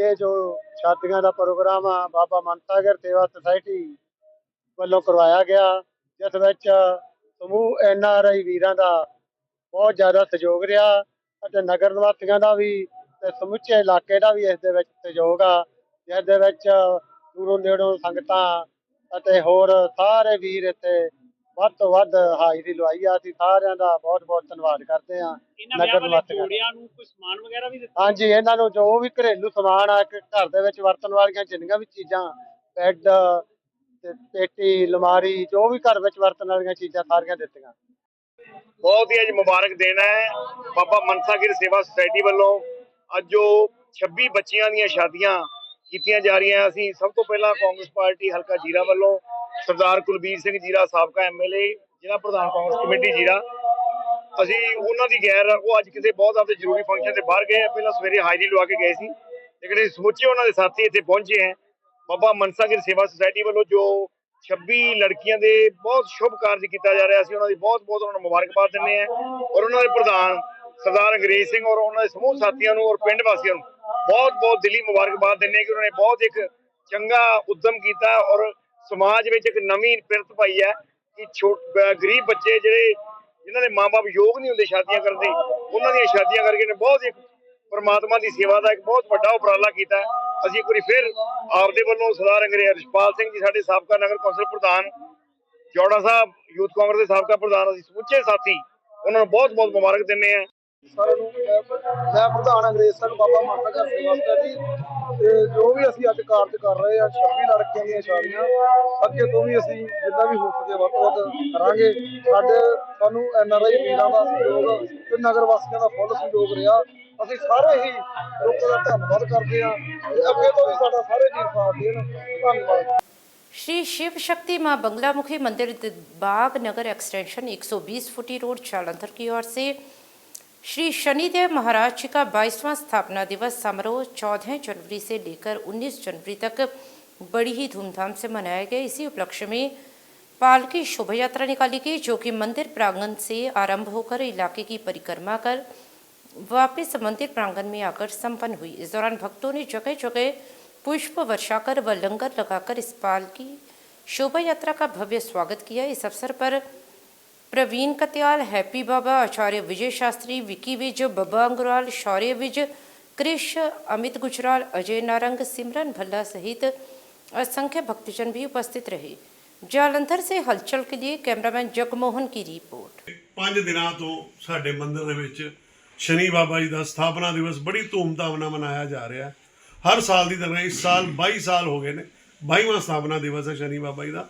ਇਹ ਜੋ ਸ਼ਾਦੀਆਂ ਦਾ ਪ੍ਰੋਗਰਾਮ ਆ ਬਾਬਾ ਮਨਸਾਗਰ ਸੇਵਾ ਸੁਸਾਇਟੀ ਵੱਲੋਂ ਕਰਵਾਇਆ ਗਿਆ, ਜਿਸ ਵਿੱਚ ਸਮੂਹ NRI ਵੀਰਾਂ ਦਾ ਬਹੁਤ ਜ਼ਿਆਦਾ ਸਹਿਯੋਗ ਰਿਹਾ ਅਤੇ ਨਗਰ ਨਿਵਾਸੀਆਂ ਦਾ ਵੀ ਤੇ ਸਮੁੱਚੇ ਇਲਾਕੇ ਦਾ ਵੀ ਇਸ ਦੇ ਵਿੱਚ ਸਹਿਯੋਗ ਆ, ਜਿਸ ਦੇ ਵਿੱਚ ਦੂਰੋਂ ਨੇੜੋਂ ਸੰਗਤਾਂ ਅਤੇ ਹੋਰ ਸਾਰੇ ਵੀਰ ਇੱਥੇ ਵੱਧ ਤੋਂ ਵੱਧ ਹਾਜ਼ਰੀ ਲਵਾਈ ਆ। ਅਸੀਂ ਸਾਰਿਆਂ ਦਾ ਬਹੁਤ ਬਹੁਤ ਧੰਨਵਾਦ ਕਰਦੇ ਹਾਂ। ਨਗਰ ਨਿਵਾਸੀਆਂ ਨੂੰ ਕੋਈ ਸਮਾਨ ਵਗੈਰਾ ਵੀ ਦਿੱਤਾ? ਹਾਂਜੀ, ਇਹਨਾਂ ਨੂੰ ਜੋ ਵੀ ਘਰੇਲੂ ਸਮਾਨ ਆ, ਘਰ ਦੇ ਵਿੱਚ ਵਰਤਣ ਵਾਲੀਆਂ ਜਿੰਨੀਆਂ ਵੀ ਚੀਜ਼ਾਂ, ਬੈੱਡ, ਪੇਟੀ, ਅਲਮਾਰੀ, ਜੋ ਵੀ ਘਰ ਵਿੱਚ ਵਰਤਣ ਵਾਲੀਆਂ ਚੀਜ਼ਾਂ ਸਾਰੀਆਂ ਦਿੱਤੀਆਂ। ਬਹੁਤ ਹੀ ਅੱਜ ਮੁਬਾਰਕ ਦਿਨ ਹੈ। ਬਾਬਾ ਮਨਸਾਗਰ ਸੇਵਾ ਸੁਸਾਇਟੀ ਵੱਲੋਂ ਅੱਜ ਜੋ 26 ਬੱਚੀਆਂ ਦੀਆਂ ਸ਼ਾਦੀਆਂ ਕੀਤੀਆਂ ਜਾ ਰਹੀਆਂ। ਅਸੀਂ ਸਭ ਤੋਂ ਪਹਿਲਾਂ ਕਾਂਗਰਸ ਪਾਰਟੀ ਹਲਕਾ ਜੀਰਾ ਵੱਲੋਂ ਸਰਦਾਰ ਕੁਲਬੀਰ ਸਿੰਘ ਜੀਰਾ ਸਾਬਕਾ MLA, ਜ਼ਿਲ੍ਹਾ ਪ੍ਰਧਾਨ ਕਾਂਗਰਸ ਕਮੇਟੀ ਜੀਰਾ, ਅਸੀਂ ਉਹਨਾਂ ਦੀ ਗੈਰ ਉਹ ਅੱਜ ਕਿਸੇ ਬਹੁਤ ਆਪਣੇ ਜ਼ਰੂਰੀ ਫੰਕਸ਼ਨ ਤੇ ਬਾਹਰ ਗਏ। ਪਹਿਲਾਂ ਸਵੇਰੇ ਹਾਜ਼ਰੀ ਲਵਾ ਕੇ ਗਏ ਸੀ, ਲੇਕਿਨ ਅਸੀਂ ਸਮੁੱਚੇ ਉਹਨਾਂ ਦੇ ਸਾਥੀ ਇੱਥੇ ਪਹੁੰਚੇ हैं। ਬਾਬਾ ਮਨਸਾਗਰ ਸੇਵਾ ਸੁਸਾਇਟੀ ਵੱਲੋਂ ਜੋ 26 ਲੜਕੀਆਂ ਦੇ ਬਹੁਤ ਸ਼ੁਭ ਕਾਰਜ ਕੀਤਾ ਜਾ ਰਿਹਾ ਸੀ, ਉਹਨਾਂ ਦੀ ਬਹੁਤ ਬਹੁਤ ਉਹਨਾਂ ਨੂੰ ਮੁਬਾਰਕਬਾਦ ਦਿੰਦੇ ਹਾਂ ਔਰ ਉਹਨਾਂ ਦੇ ਪ੍ਰਧਾਨ ਸਰਦਾਰ ਅੰਗਰੇਜ਼ ਸਿੰਘ ਔਰ ਉਹਨਾਂ ਦੇ ਸਮੂਹ ਸਾਥੀਆਂ ਨੂੰ ਔਰ ਪਿੰਡ ਵਾਸੀਆਂ ਨੂੰ ਬਹੁਤ ਬਹੁਤ ਦਿਲੀ ਮੁਬਾਰਕਬਾਦ ਦਿੰਦੇ ਹਾਂ ਕਿ ਉਹਨਾਂ ਨੇ ਬਹੁਤ ਇੱਕ ਚੰਗਾ ਉਦਮ ਕੀਤਾ ਔਰ ਸਮਾਜ ਵਿੱਚ ਇੱਕ ਨਵੀਂ ਪਿਰਤ ਪਾਈ ਹੈ ਕਿ ਗਰੀਬ ਬੱਚੇ ਜਿਹੜੇ ਜਿਨ੍ਹਾਂ ਦੇ ਮਾਂ-ਬਾਪ ਯੋਗ ਨਹੀਂ ਹੁੰਦੇ ਸ਼ਾਦੀਆਂ ਕਰਨ ਦੇ, ਉਹਨਾਂ ਦੀਆਂ ਸ਼ਾਦੀਆਂ ਕਰਕੇ ਨੇ ਬਹੁਤ ਇੱਕ ਪਰਮਾਤਮਾ ਦੀ ਸੇਵਾ ਦਾ ਇੱਕ ਬਹੁਤ ਵੱਡਾ ਉਪਰਾਲਾ ਕੀਤਾ। ਅਸੀਂ ਇੱਕ ਵਾਰੀ ਫਿਰ ਆਪਦੇ ਵੱਲੋਂ ਸਰਦਾਰ ਅੰਗਰੇਜ਼ ਰਿਸ਼ਪਾਲ ਸਿੰਘ ਜੀ ਸਾਡੇ ਸਾਬਕਾ ਨਗਰ ਕੌਂਸਲ ਪ੍ਰਧਾਨ, ਜੌੜਾ ਸਾਹਿਬ ਯੂਥ ਕਾਂਗਰਸ ਦੇ ਸਾਬਕਾ ਪ੍ਰਧਾਨ, ਅਸੀਂ ਸਮੁੱਚੇ ਸਾਥੀ ਉਹਨਾਂ ਨੂੰ ਬਹੁਤ ਬਹੁਤ ਮੁਬਾਰਕ ਦਿੰਦੇ ਹਾਂ। ਸਾਰਿਆਂ ਨੂੰ ਮੈਂ ਪ੍ਰਧਾਨ ਅੰਗਰੇਜ਼ ਸਿੰਘ ਬਾਬਾ ਮਨਸਾਗਰ ਸੇਵਾ ਸੁਸਾਇਟੀ ਤੇ ਜੋ ਵੀ ਅਸੀਂ ਅੱਜ ਕਾਰਜ ਕਰ ਰਹੇ ਹਾਂ 26 ਲੜਕੀਆਂ ਦੀਆਂ ਸ਼ਾਦੀਆਂ, ਅੱਗੇ ਤੋਂ ਵੀ ਅਸੀਂ ਜਿੱਦਾਂ ਵੀ ਹੋ ਸਕੇ ਵੱਧ ਤੋਂ ਵੱਧ ਕਰਾਂਗੇ। ਸਾਨੂੰ NRI ਵੀਰਾਂ ਦਾ ਸਹਿਯੋਗ ਤੇ ਨਗਰ ਵਾਸੀਆਂ ਦਾ ਫੁੱਲ ਸਹਿਯੋਗ ਰਿਹਾ। ਅਸੀਂ ਸਾਰੇ ਹੀ ਲੋਕਾਂ ਦਾ ਧੰਨਵਾਦ ਕਰਦੇ ਹਾਂ ਤੇ ਅੱਗੇ ਤੋਂ ਵੀ ਸਾਡਾ ਸਾਰੇ ਜੀ ਸਾਥ ਦੇਣ। ਧੰਨਵਾਦ। श्री शिव शक्ति मां बंगलामुखी मंदिर बाग नगर एक्सटेंशन 120 फुटी रोड जालंधर की ओर से श्री शनिदेव महाराज जी का 22वां स्थापना दिवस समारोह 14 जनवरी से लेकर 19 जनवरी तक बड़ी ही धूमधाम से मनाया गया। इसी उपलक्ष्य में पालकी शोभा यात्रा निकाली गई, जो कि मंदिर प्रांगण से आरंभ होकर इलाके की परिक्रमा कर वापस मंदिर प्रांगण में आकर संपन्न हुई। इस दौरान भक्तों ने जगह जगह पुष्प वर्षाकर व लंगर लगाकर इस पालकी शोभा यात्रा का भव्य स्वागत किया। इस अवसर पर प्रवीण कत्याल, हैप्पी बाबा, आचार्य विजय शास्त्री, विकी विज, बब्बा अंगुराल, शौर्य विज, कृष, अमित गुजराल, अजय नारंग, सिमरन भल्ला सहित असंख्य भक्तजन भी उपस्थित रहे। जालंधर से हलचल के लिए कैमरामैन जगमोहन की रिपोर्ट। 5 ਦਿਨਾਂ ਤੋਂ ਸਾਡੇ ਮੰਦਿਰ ਦੇ ਵਿੱਚ ਸ਼ਨੀ ਬਾਬਾ ਜੀ ਦਾ ਸਥਾਪਨਾ ਦਿਵਸ ਬੜੀ ਧੂਮਧਾਮ ਨਾਲ ਮਨਾਇਆ ਜਾ ਰਿਹਾ। ਹਰ ਸਾਲ ਦੀ ਤਰ੍ਹਾਂ ਇਸ ਸਾਲ 22 ਸਾਲ ਹੋ ਗਏ ਨੇ, 22ਵਾਂ ਸਥਾਪਨਾ ਦਿਵਸ ਹੈ ਸ਼ਨੀ ਬਾਬਾ ਜੀ ਦਾ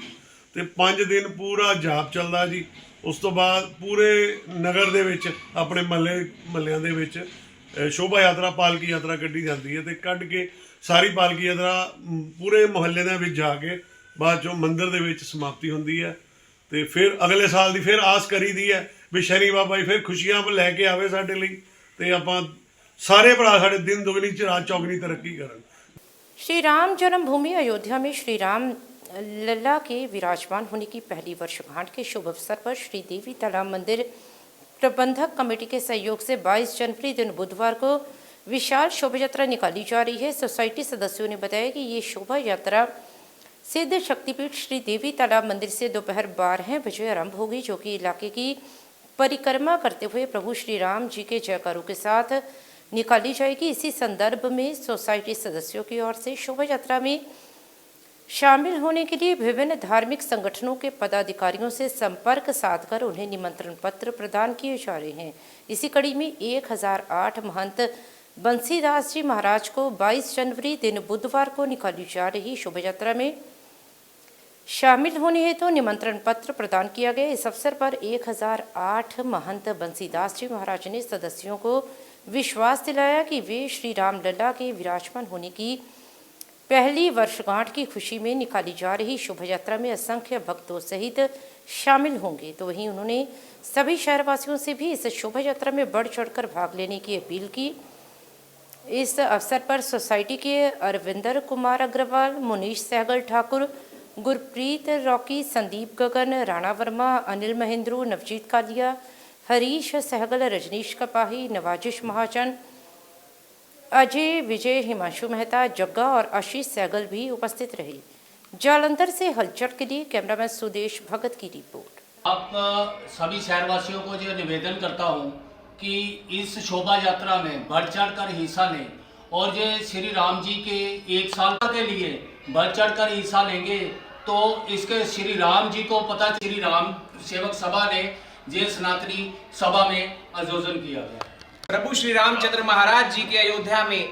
ਤੇ 5 ਦਿਨ ਪੂਰਾ ਜਾਪ ਚੱਲਦਾ ਜੀ। ਉਸ ਤੋਂ ਬਾਅਦ ਪੂਰੇ ਨਗਰ ਦੇ ਵਿੱਚ ਆਪਣੇ ਮਹੱਲਿਆਂ ਦੇ ਵਿੱਚ ਸ਼ੋਭਾ ਯਾਤਰਾ, ਪਾਲਕੀ ਯਾਤਰਾ ਕੱਢੀ ਜਾਂਦੀ ਹੈ ਤੇ ਕੱਢ ਕੇ ਸਾਰੀ ਪਾਲਕੀ ਯਾਤਰਾ ਪੂਰੇ ਮੁਹੱਲੇ ਦੇ ਵਿੱਚ ਜਾ ਕੇ ਬਾਅਦ ਚੋਂ ਮੰਦਿਰ ਦੇ ਵਿੱਚ ਸਮਾਪਤੀ ਹੁੰਦੀ ਹੈ ਤੇ ਫਿਰ ਅਗਲੇ ਸਾਲ ਦੀ ਫਿਰ ਆਸ ਕਰੀਦੀ ਹੈ ਵੀ ਸ਼ਨੀ ਬਾਬਾ ਜੀ ਫਿਰ ਖੁਸ਼ੀਆਂ ਲੈ ਕੇ ਆਵੇ ਸਾਡੇ ਲਈ ਤੇ ਆਪਾਂ ਸਾਰੇ ਭਰਾ ਸਾਡੇ ਦਿਨ ਦੁਗਣੀ ਚ ਰਾਤ ਚੌਗਣੀ ਤਰੱਕੀ ਕਰਨ। श्री राम जन्मभूमि अयोध्या में श्री राम लल्ला के विराजमान होने की पहली वर्षगांठ के शुभ अवसर पर श्री देवी तालाब मंदिर प्रबंधक कमेटी के सहयोग से 22 जनवरी दिन बुधवार को विशाल शोभा यात्रा निकाली जा रही है। सोसाइटी सदस्यों ने बताया कि ये शोभा यात्रा सिद्ध शक्तिपीठ श्री देवी तालाब मंदिर से दोपहर 12 बजे आरंभ होगी, जो कि इलाके की परिक्रमा करते हुए प्रभु श्री राम जी के जयकारों के साथ निकाली जाएगी। इसी संदर्भ में सोसाइटी सदस्यों की ओर से शोभा यात्रा में शामिल होने के लिए विभिन्न धार्मिक संगठनों के पदाधिकारियों से संपर्क साधकर उन्हें निमंत्रण पत्र प्रदान किए जा रहे हैं। इसी कड़ी में 1008 महंत बंसीदास जी महाराज को 22 जनवरी दिन बुधवार को निकाली जा रही शोभा यात्रा में शामिल होने हेतु निमंत्रण पत्र प्रदान किया गया। इस अवसर पर 1008 महंत बंसीदास जी महाराज ने सदस्यों को विश्वास दिलाया कि वे श्री राम लल्ला के विराजमान होने की पहली वर्षगांठ की खुशी में निकाली जा रही शोभा यात्रा में असंख्य भक्तों सहित शामिल होंगे। तो वहीं उन्होंने सभी शहरवासियों से भी इस शोभा यात्रा में बढ़ चढ़कर भाग लेने की अपील की। इस अवसर पर सोसाइटी के अरविंदर कुमार अग्रवाल, मुनीश सहगल ठाकुर, गुरप्रीत रॉकी, संदीप गगन, राणा वर्मा, अनिल महेंद्रू, नवजीत कालिया, हरीश सहगल, रजनीश कपाही, नवाजिश महाजन, अजय विजय, हिमांशु मेहता, जग्गा और आशीष सहगल भी उपस्थित रहे। जालंधर से हलचल के लिए कैमरामैन सुदेश भगत की रिपोर्ट। आप सभी शहरवासियों को जो निवेदन करता हूं कि इस शोभा यात्रा में बढ़ चढ़ कर हिस्सा लें और जो श्री राम जी के 1 साल के लिए बढ़ चढ़ कर हिस्सा लेंगे तो इसके श्री राम जी को पता श्री राम सेवक सभा ने जय सनातनी सभा में आयोजन किया गया। प्रभु श्री रामचंद्र महाराज जी के अयोध्या में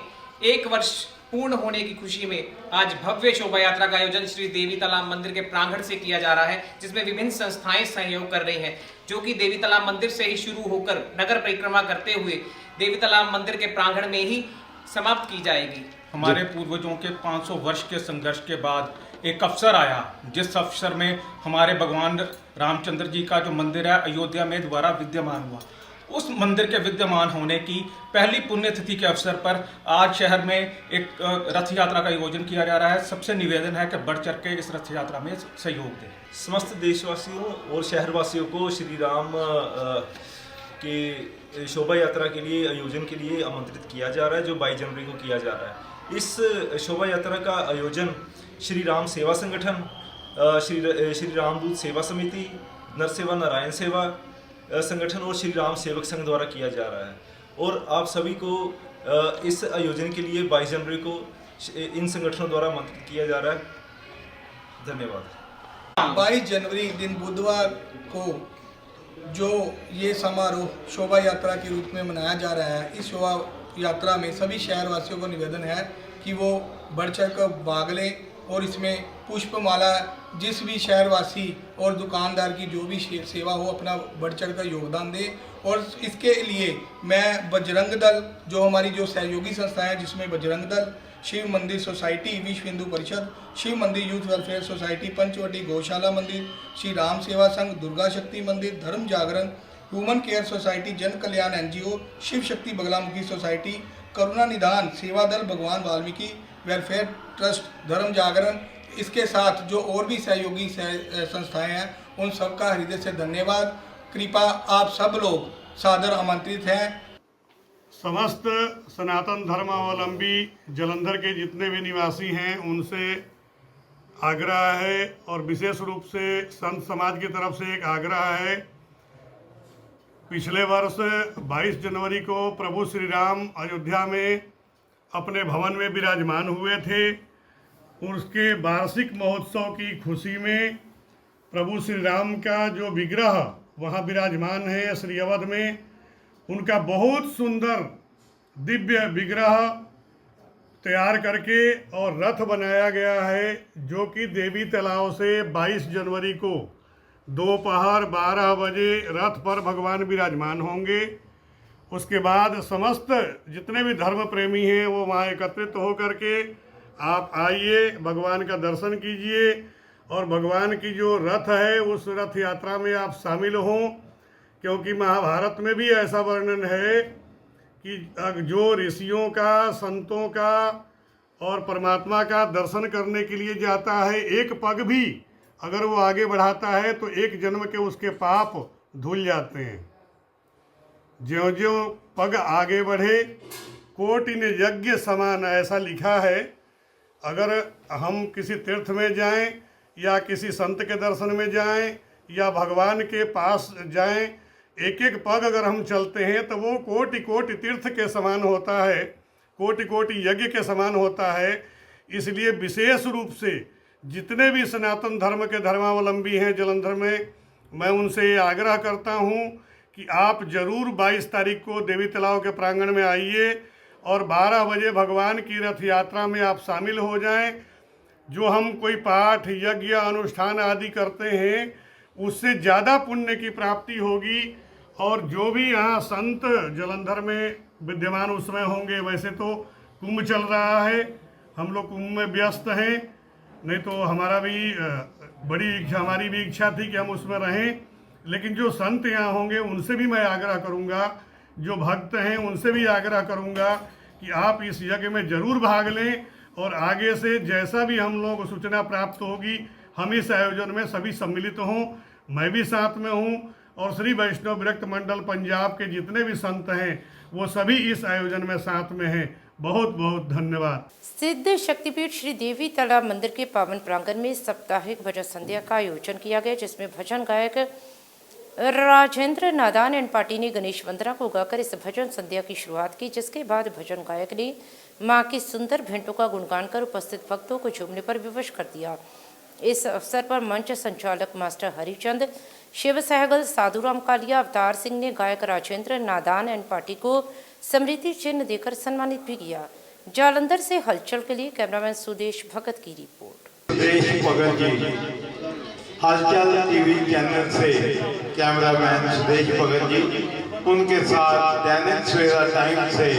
1 वर्ष पूर्ण होने की खुशी में आज भव्य शोभा यात्रा का आयोजन श्री देवी तालाब मंदिर के प्रांगण से किया जा रहा है, जिसमें विभिन्न संस्थाएं सहयोग कर रही हैं, जो कि देवी तालाब मंदिर से ही शुरू होकर नगर परिक्रमा करते हुए देवी तालाब मंदिर के प्रांगण में ही समाप्त की जाएगी। हमारे पूर्वजों के 500 वर्ष के संघर्ष के बाद एक अवसर आया, जिस अवसर में हमारे भगवान रामचंद्र जी का जो मंदिर है अयोध्या में दोबारा विद्यमान हुआ। उस मंदिर के विद्यमान होने की पहली पुण्यतिथि के अवसर पर आज शहर में एक रथ यात्रा का आयोजन किया जा रहा है। सबसे निवेदन है कि बढ़ चढ़ के इस रथ यात्रा में सहयोग दें। समस्त देशवासियों और शहरवासियों को श्री राम की शोभा यात्रा के लिए आयोजन के लिए आमंत्रित किया जा रहा है, जो 22 जनवरी को किया जा रहा है। इस शोभा यात्रा का आयोजन श्री राम सेवा संगठन, श्री रामदूत सेवा समिति, नरसेवा नारायण सेवा संगठन और श्री राम सेवक संघ द्वारा किया जा रहा है। और आप सभी को इस आयोजन के लिए 22 जनवरी को इन संगठनों द्वारा आमंत्रित किया जा रहा है। धन्यवाद। 22 जनवरी दिन बुधवार को जो ये समारोह शोभा यात्रा के रूप में मनाया जा रहा है, इस शोभा यात्रा में सभी शहरवासियों को निवेदन है कि वो बढ़ चढ़ कर भाग लें और इसमें पुष्पमाला जिस भी शहरवासी और दुकानदार की जो भी सेवा हो अपना बढ़ चढ़ कर योगदान दे। और इसके लिए मैं बजरंग दल, जो हमारी जो सहयोगी संस्थाएं हैं जिसमें बजरंग दल, शिव मंदिर सोसाइटी, विश्व हिंदू परिषद, शिव मंदिर यूथ वेलफेयर सोसाइटी, पंचवटी गौशाला मंदिर, श्री राम सेवा संघ, दुर्गा शक्ति मंदिर, धर्म जागरण, ह्यूमन केयर सोसाइटी, जन कल्याण NGO, शिव शक्ति बगलामुखी सोसाइटी, करुणा निदान सेवा दल, भगवान वाल्मीकि वेलफेयर ट्रस्ट, धर्म जागरण, इसके साथ जो और भी सहयोगी संस्थाएं हैं उन सबका हृदय से धन्यवाद। कृपा आप सब लोग सादर आमंत्रित हैं। समस्त सनातन धर्मावलंबी जलंधर के जितने भी निवासी हैं उनसे आग्रह है और विशेष रूप से संत समाज की तरफ से एक आग्रह है। पिछले वर्ष 22 जनवरी को प्रभु श्री राम अयोध्या में अपने भवन में विराजमान हुए थे। उसके वार्षिक महोत्सव की खुशी में प्रभु श्री राम का जो विग्रह वहाँ विराजमान है श्री अवध में, उनका बहुत सुंदर दिव्य विग्रह तैयार करके और रथ बनाया गया है, जो कि देवी तालाब से 22 जनवरी को दोपहर 12 बजे रथ पर भगवान विराजमान होंगे। उसके बाद समस्त जितने भी धर्म प्रेमी हैं वो वहाँ एकत्रित हो करके आप आइए, भगवान का दर्शन कीजिए और भगवान की जो रथ है उस रथ यात्रा में आप शामिल हों, क्योंकि महाभारत में भी ऐसा वर्णन है कि जो ऋषियों का, संतों का और परमात्मा का दर्शन करने के लिए जाता है, एक पग भी अगर वो आगे बढ़ाता है तो एक जन्म के उसके पाप धुल जाते हैं। ज्यों ज्यों पग आगे बढ़े कोटि ने यज्ञ समान, ऐसा लिखा है। अगर हम किसी तीर्थ में जाएं या किसी संत के दर्शन में जाएं या भगवान के पास जाएं, एक एक पग अगर हम चलते हैं तो वो कोटि कोटि तीर्थ के समान होता है, कोटि कोटि यज्ञ के समान होता है। इसलिए विशेष रूप से जितने भी सनातन धर्म के धर्मावलंबी हैं जलंधर में, मैं उनसे आग्रह करता हूं कि आप जरूर 22 तारीख को देवी तालाब के प्रांगण में आइए और 12 बजे भगवान की रथ यात्रा में आप शामिल हो जाएं। जो हम कोई पाठ, यज्ञ, अनुष्ठान आदि करते हैं उससे ज़्यादा पुण्य की प्राप्ति होगी। और जो भी यहाँ संत जलंधर में विद्यमान उसमें होंगे, वैसे तो कुंभ चल रहा है, हम लोग कुंभ में व्यस्त हैं, नहीं तो हमारा भी हमारी भी इच्छा थी कि हम उसमें रहें। लेकिन जो संत यहाँ होंगे उनसे भी मैं आग्रह करूँगा, जो भक्त हैं उनसे भी आग्रह करूँगा कि आप इस यज्ञ में ज़रूर भाग लें और आगे से जैसा भी हम लोग सूचना प्राप्त होगी हम इस आयोजन में सभी सम्मिलित हों। मैं भी साथ में हूँ और श्री वैष्णव विरक्त मंडल पंजाब के जितने भी संत हैं वो सभी इस आयोजन में साथ में हैं। बहुत बहुत धन्यवाद। सिद्ध शक्तिपीठ श्री देवी तालाब मंदिर के पावन प्रांगण में साप्ताहिक भजन संध्या का आयोजन किया गया, जिसमें भजन गायक राजेंद्र नादान एंड पार्टी ने गणेश वंदना को गाकर इस भजन संध्या की शुरुआत की, जिसके बाद भजन गायक ने मां की सुंदर भेंटों का गुणगान कर उपस्थित भक्तों को झूमने पर विवश कर दिया। इस अवसर पर मंच संचालक मास्टर हरिचंद, शिव सहगल, साधुराम कालिया, अवतार सिंह ने गायक राजेंद्र नादान एंड पार्टी को स्मृति चिन्ह देकर सम्मानित भी किया। जालंधर से हलचल के लिए कैमरामैन सुदेश भगत की रिपोर्ट। सुदेश भगत जी, हलचल टीवी चैनल से कैमरामैन सुदेश भगत जी, उनके साथ दैनिक सवेरा टाइम से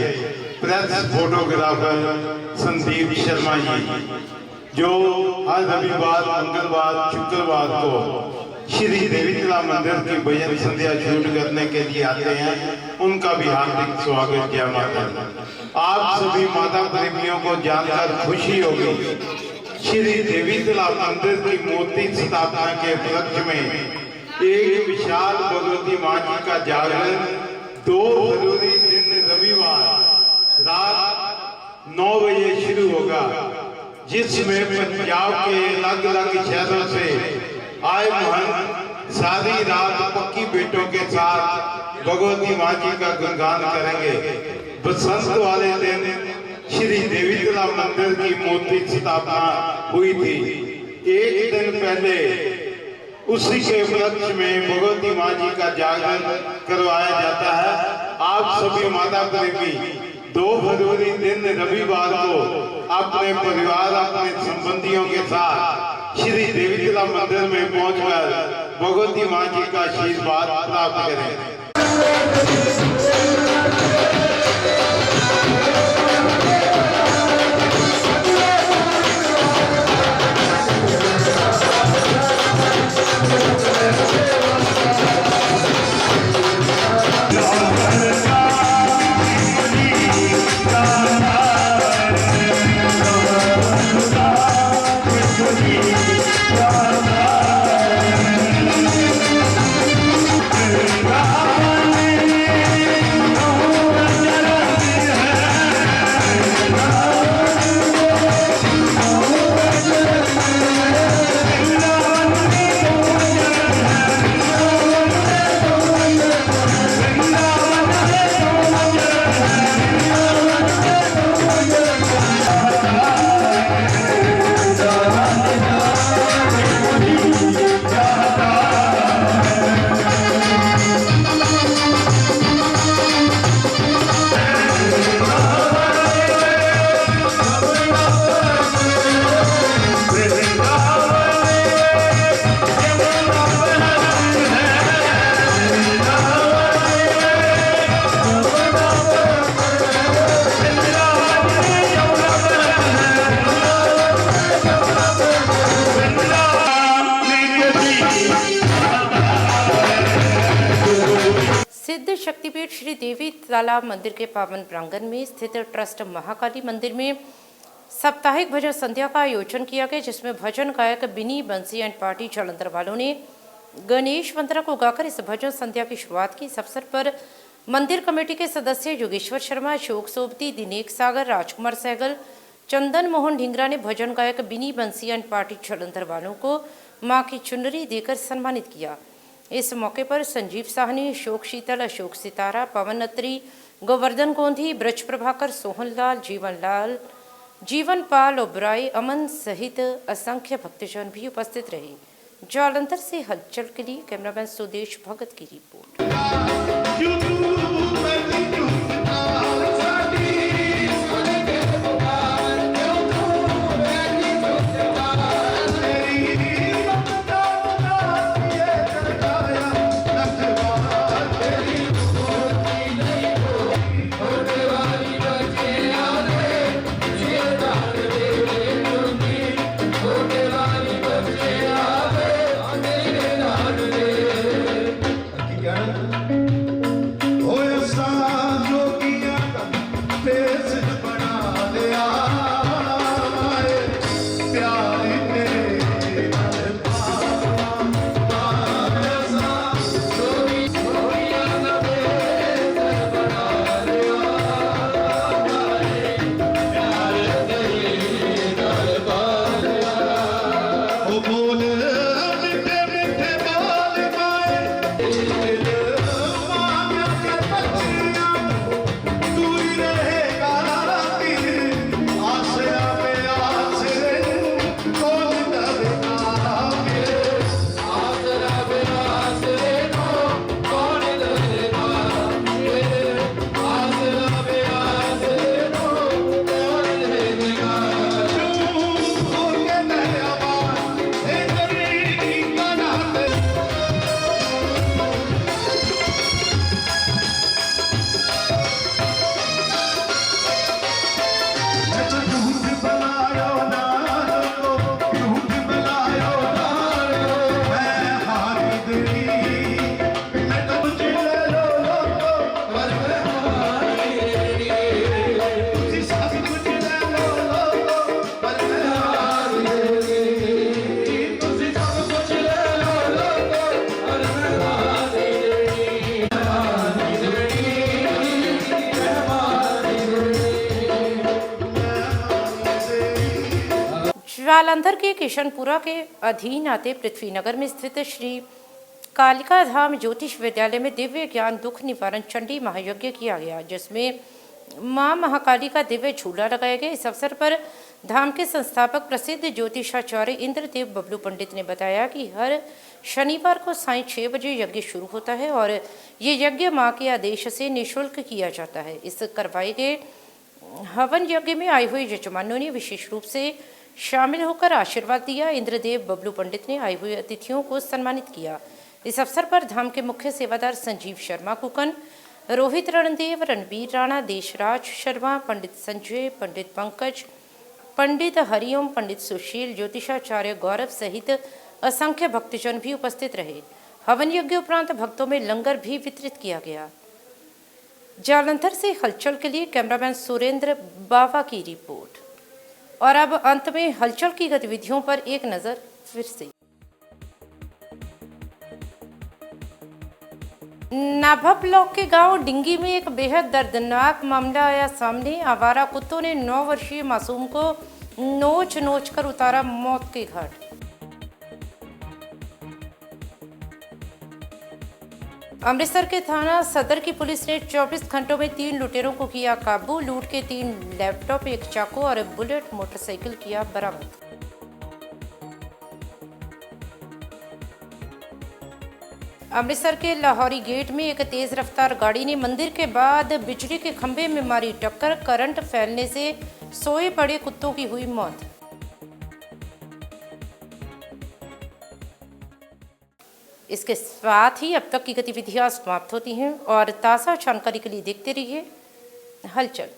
प्रेस फोटोग्राफर संदीप शर्मा जी, जो हर रविवार, मंगलवार, शुक्रवार को श्री देवी तालाब मंदिर की भजन संध्या शूट करने के लिए आते हैं, उनका भी हार्दिक स्वागत। जय माता दी। आप सभी माता प्रेमियों को जानकर खुशी होगी, श्री देवी तालाब मंदिर की मूर्ति स्थापना के उपलक्ष्य में एक विशाल भगवती मां जी का जागरण 2 फरवरी दिन रविवार रात 9 बजे शुरू होगा, जिसमें पंजाब के अलग अलग शहरों से आए महंत सारी रात पक्की बेटों के साथ भगवती मां जी का गुणगान करेंगे। बसंत वाले दिन श्री देवी तालाब मंदिर की मूर्ति स्थापना हुई थी। एक दिन पहले उसी के उपलक्ष्य में भगवती मां जी का जागरण करवाया जाता है। आप सभी माता प्रेमी 2 फरवरी दिन रविवार को अपने परिवार, अपने संबंधियों के साथ श्री देवी तालाब मंदिर में पहुंचकर भगवती मां जी का आशीर्वाद प्राप्त करें। तालाब मंदिर के पावन प्रांगण में स्थित ट्रस्ट महाकाली मंदिर में साप्ताहिक भजन संध्या का आयोजन किया गया, जिसमें भजन गायक बिनी बंसी एंड पार्टी जालंधर वालों ने गणेश मंत्र को गाकर इस भजन संध्या की शुरुआत की। इस अवसर पर मंदिर कमेटी के सदस्य योगेश्वर शर्मा, अशोक सोबती, दिनेश सागर, राजकुमार सहगल, चंदन मोहन ढिंगरा ने भजन गायक बिनी बंसी एंड पार्टी जालंधर वालों को मां की चुनरी देकर सम्मानित किया। इस मौके पर संजीव साहनी, अशोक शीतल, अशोक सितारा, पवन अत्री, गोवर्धन गोंधी, ब्रज प्रभाकर, सोहन लाल, जीवन पाल, ओबराई, अमन सहित असंख्य भक्तजन भी उपस्थित रहे। जालंधर से हलचल के लिए कैमरामैन सुदेश भगत की रिपोर्ट। जालंधर के किशनपुरा के अधीन आते पृथ्वीनगर में स्थित श्री कालिका धाम ज्योतिष विद्यालय में दिव्य ज्ञान दुख निवारण चंडी महायज्ञ किया गया, जिसमें मां महाकाली का दिव्य झूला लगाया गया। इस अवसर पर धाम के संस्थापक प्रसिद्ध ज्योतिषाचार्य इंद्रदेव बबलू पंडित ने बताया कि हर शनिवार को सायं 6 बजे यज्ञ शुरू होता है और ये यज्ञ मां के आदेश से निःशुल्क किया जाता है। इस करवाए गए हवन यज्ञ में आए हुए यजमानों ने विशेष रूप से शामिल होकर आशीर्वाद दिया। इंद्रदेव बबलू पंडित ने आए हुए अतिथियों को सम्मानित किया। इस अवसर पर धाम के मुख्य सेवादार संजीव शर्मा कुकन, रोहित रणदेव, रणबीर राणा, देशराज शर्मा, पंडित संजय, पंडित पंकज, पंडित हरिओम, पंडित सुशील, ज्योतिषाचार्य गौरव सहित असंख्य भक्तजन भी उपस्थित रहे। हवन यज्ञ उपरांत भक्तों में लंगर भी वितरित किया गया। जालंधर से हलचल के लिए कैमरामैन सुरेंद्र बावा की रिपोर्ट। और अब अंत में हलचल की गतिविधियों पर एक नजर फिर से। नाभा ब्लॉक के गांव डिंगी में एक बेहद दर्दनाक मामला आया सामने। आवारा कुत्तों ने 9 वर्षीय मासूम को नोच कर उतारा मौत के घाट। अमृतसर के थाना सदर की पुलिस ने 24 घंटों में 3 लुटेरों को किया काबू। लूट के 3 लैपटॉप, 1 चाकू और बुलेट मोटरसाइकिल किया बरामद। अमृतसर के लाहौरी गेट में एक तेज रफ्तार गाड़ी ने मंदिर के बाद बिजली के खंभे में मारी टक्कर। करंट फैलने से सोए पड़े कुत्तों की हुई मौत। इसके साथ ही अब तक की गतिविधियां समाप्त होती हैं और ताज़ा जानकारी के लिए देखते रहिए हलचल।